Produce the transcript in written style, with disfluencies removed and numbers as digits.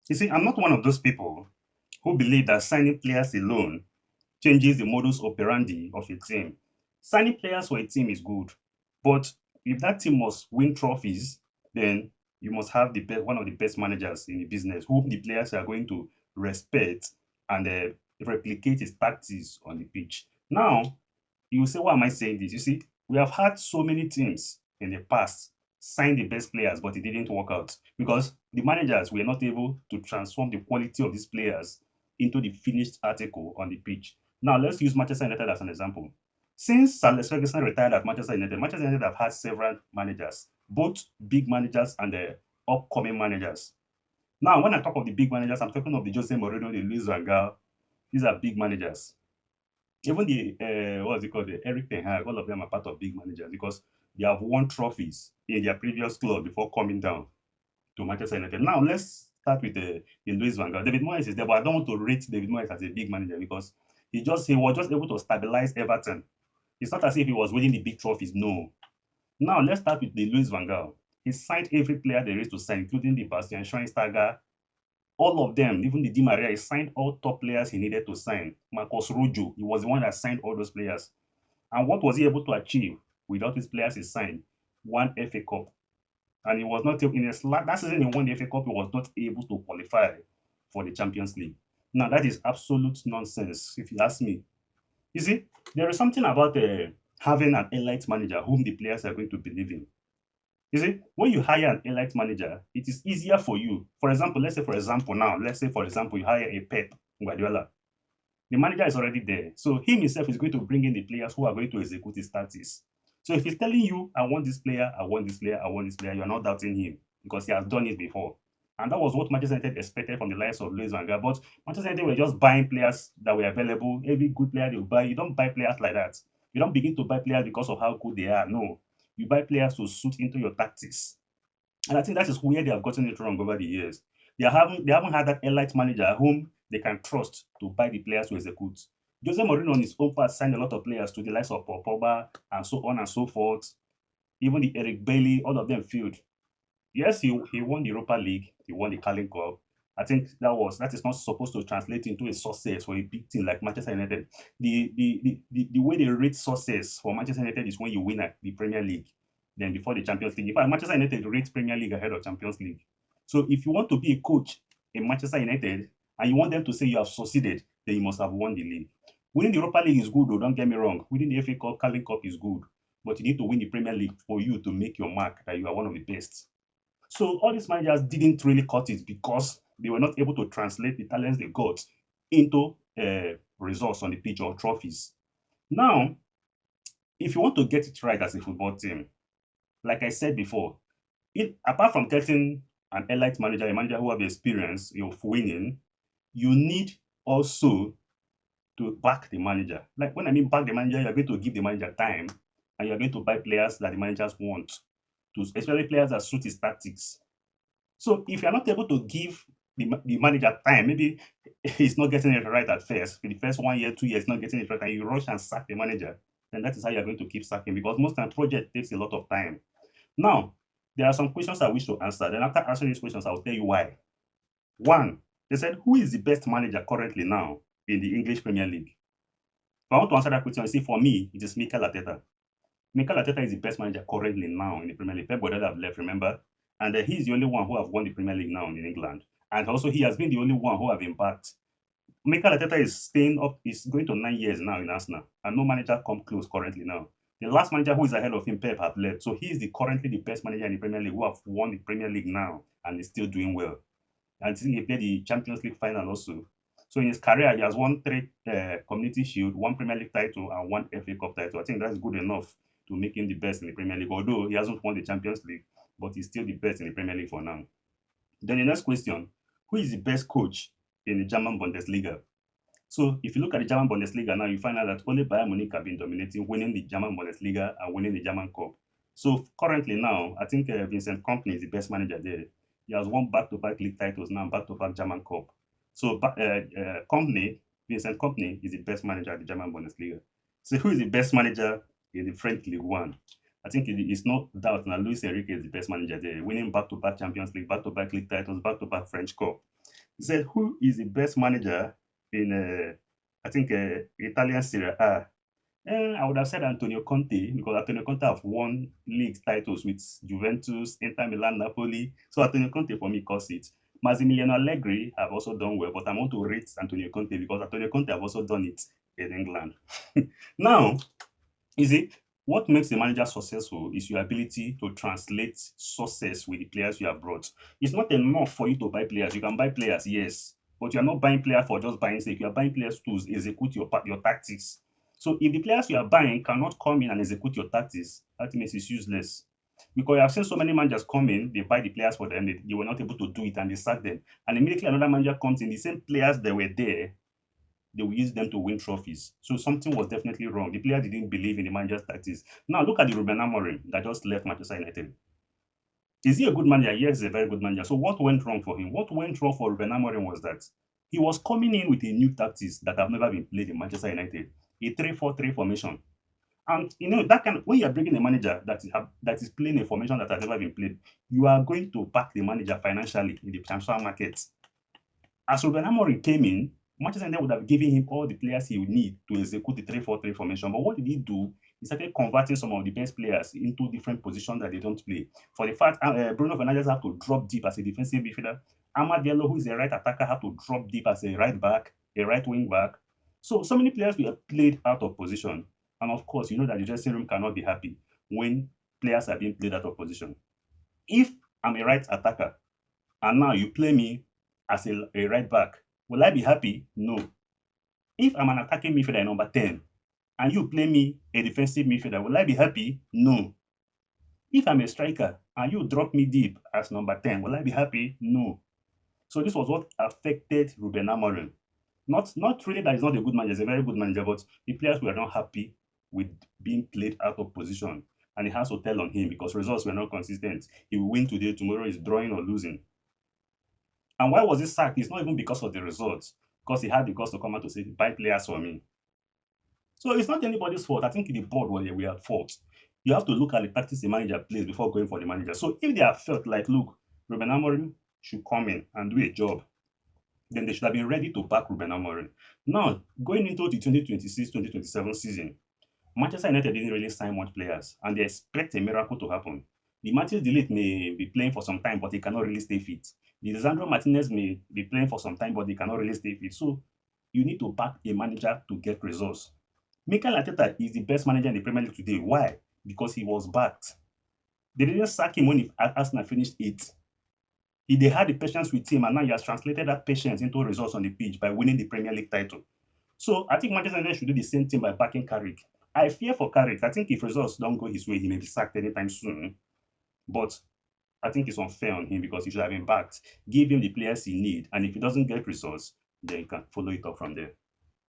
You see, I'm not one of those people who believe that signing players alone changes the modus operandi of a team. Signing players for a team is good, but if that team must win trophies, then you must have one of the best managers in the business, whom the players are going to respect and replicate his tactics on the pitch. Now, you will say, why am I saying this? You see, we have had so many teams in the past sign the best players, but it didn't work out because the managers were not able to transform the quality of these players into the finished article on the pitch. Now, let's use Manchester United as an example. Since Sir Alex Ferguson retired at Manchester United have had several managers, both big managers and the upcoming managers. Now, when I talk of the big managers, I'm talking of the Jose Mourinho, the Luis Van Gaal. These are big managers. Even the what's it called, the Eric Ten Hag, all of them are part of big managers because they have won trophies in their previous club before coming down to Manchester United. Now let's start with the Luis Van Gaal. David Moyes is there, but I don't want to rate David Moyes as a big manager because he was just able to stabilize Everton. It's not as if he was winning the big trophies. No. Now let's start with the Luis Van Gaal. He signed every player there is to sign, including the Bastian Schweinsteiger, all of them, even the Di Maria, he signed all top players he needed to sign. Marcos Rojo, he was the one that signed all those players. And what was he able to achieve without his players he signed? One FA Cup. And he was not in that season he won the FA Cup, he was not able to qualify for the Champions League. Now that is absolute nonsense, if you ask me. You see, there is something about having an elite manager whom the players are going to believe in. You see, when you hire an elite manager, it is easier for you. For example, let's say for example, you hire a Pep Guardiola. The manager is already there. So him himself is going to bring in the players who are going to execute his tactics. So if he's telling you, I want this player, I want this player, I want this player, you're not doubting him because he has done it before. And that was what Manchester United expected from the likes of Luis Van Gaal. But Manchester United were just buying players that were available. Every good player they will buy. You don't buy players like that. You don't begin to buy players because of how good they are. No. You buy players to suit into your tactics. And I think that is where they have gotten it wrong over the years. They haven't had that elite manager whom they can trust to buy the players to execute. Jose Mourinho on his own part signed a lot of players to the likes of Paul Pogba and so on and so forth. Even the Eric Bailey, all of them failed. Yes, he won the Europa League, he won the Carling Cup. I think that is not supposed to translate into a success for a big team like Manchester United. The way they rate success for Manchester United is when you win at the Premier League, then before the Champions League. In fact, Manchester United rates Premier League ahead of Champions League. So if you want to be a coach in Manchester United and you want them to say you have succeeded, then you must have won the league. Winning the Europa League is good, though, don't get me wrong. Winning the FA Cup, Carling Cup is good. But you need to win the Premier League for you to make your mark that you are one of the best. So all these managers didn't really cut it because they were not able to translate the talents they got into results on the pitch or trophies. Now, if you want to get it right as a football team, like I said before, apart from getting an elite manager, a manager who have experience of winning, you need also to back the manager. Like when I mean back the manager, you're going to give the manager time and you're going to buy players that the managers want, to especially players that suit his tactics. So if you're not able to give the manager time, maybe he's not getting it right at first. For the first 1 year, 2 years, not getting it right, and you rush and sack the manager, then that is how you're going to keep sacking because most time project takes a lot of time. Now, there are some questions I wish to answer. Then after answering these questions, I'll tell you why. One, they said, who is the best manager currently now in the English Premier League? If I want to answer that question, see, for me, it is Mikel Arteta. Mikel Arteta is the best manager currently now in the Premier League. Pep Guardiola have left, remember? And he's the only one who have won the Premier League now in England. And also, he has been the only one who have impact. Mikel Arteta is staying up, is going to 9 years now in Arsenal, and no manager come close currently now. The last manager who is ahead of him, Pep, have left. So he is currently the best manager in the Premier League who have won the Premier League now and is still doing well. And I think he played the Champions League final also. So in his career, he has won 3 Community Shield, 1 Premier League title, and 1 FA Cup title. I think that's good enough to make him the best in the Premier League. Although he hasn't won the Champions League, but he's still the best in the Premier League for now. Then the next question, who is the best coach in the German Bundesliga? So if you look at the German Bundesliga now, you find out that only Bayern Munich have been dominating, winning the German Bundesliga and winning the German Cup. So currently now, I think Vincent Kompany is the best manager there. He has won back-to-back league titles now, back-to-back German Cup. So Vincent Kompany is the best manager at the German Bundesliga. So who is the best manager in the French League One? I think it's no doubt now Luis Enrique is the best manager there, winning back-to-back Champions League, back-to-back league titles, back-to-back French Cup. He said, "Who is the best manager in, I think, Italian Serie A?" I would have said Antonio Conte because Antonio Conte have won league titles with Juventus, Inter Milan, Napoli. So Antonio Conte for me calls it. Massimiliano Allegri have also done well, but I want to rate Antonio Conte because Antonio Conte have also done it in England. Now, you see, what makes a manager successful is your ability to translate success with the players you have brought. It's not enough for you to buy players. You can buy players, yes, but you are not buying players for just buying sake. You are buying players to execute your tactics. So if the players you are buying cannot come in and execute your tactics, that means it's useless. Because I have seen so many managers come in, they buy the players for them, they were not able to do it and they sack them. And immediately another manager comes in, the same players that were there, they will use them to win trophies. So something was definitely wrong. The player didn't believe in the manager's tactics. Now look at the Ruben Amorim that just left Manchester United. Is he a good manager? Yes, he's a very good manager. So what went wrong for him? What went wrong for Ruben Amorim was that he was coming in with a new tactics that have never been played in Manchester United, a 3-4-3 formation. And you know that kind of, when you are bringing a manager that is playing a formation that has never been played, you are going to back the manager financially in the transfer market. As Ruben Amorim came in, Manchester United would have given him all the players he would need to execute the 3-4-3 formation. But what did he do? He started converting some of the best players into different positions that they don't play. For the fact, Bruno Fernandes had to drop deep as a defensive midfielder. Amad Diallo, who is a right attacker, had to drop deep as a right back, a right wing back. So many players were played out of position. And of course, you know that the dressing room cannot be happy when players are being played out of position. If I'm a right attacker and now you play me as a right back, will I be happy? No. If I'm an attacking midfielder number 10 and you play me a defensive midfielder, will I be happy? No. If I'm a striker and you drop me deep as number 10, will I be happy? No. So this was what affected Ruben Amorim. Not really that he's not a good manager, he's a very good manager, but the players were not happy with being played out of position. And it has to tell on him because results were not consistent. He will win today, tomorrow is drawing or losing. And why was he sacked? It's not even because of the results, because he had the guts to come out to say, buy players for me. So it's not anybody's fault. I think the board were at fault. You have to look at the tactics the manager plays before going for the manager. So if they have felt like, look, Ruben Amorim should come in and do a job, then they should have been ready to back Ruben Amorim. Now, going into the 2026-2027 season, Manchester United didn't really sign much players, and they expect a miracle to happen. The Matheus De Ligt may be playing for some time, but he cannot really stay fit. The Lisandro Martinez may be playing for some time, but he cannot really stay fit. So you need to back a manager to get results. Mikel Arteta is the best manager in the Premier League today. Why? Because he was backed. They didn't sack him when Arsenal finished 8th. They had the patience with him, and now he has translated that patience into results on the pitch by winning the Premier League title. So I think Manchester United should do the same thing by backing Carrick. I fear for Carrick. I think if results don't go his way, he may be sacked anytime soon. But I think it's unfair on him because he should have been backed. Give him the players he needs, and if he doesn't get results, then he can follow it up from there.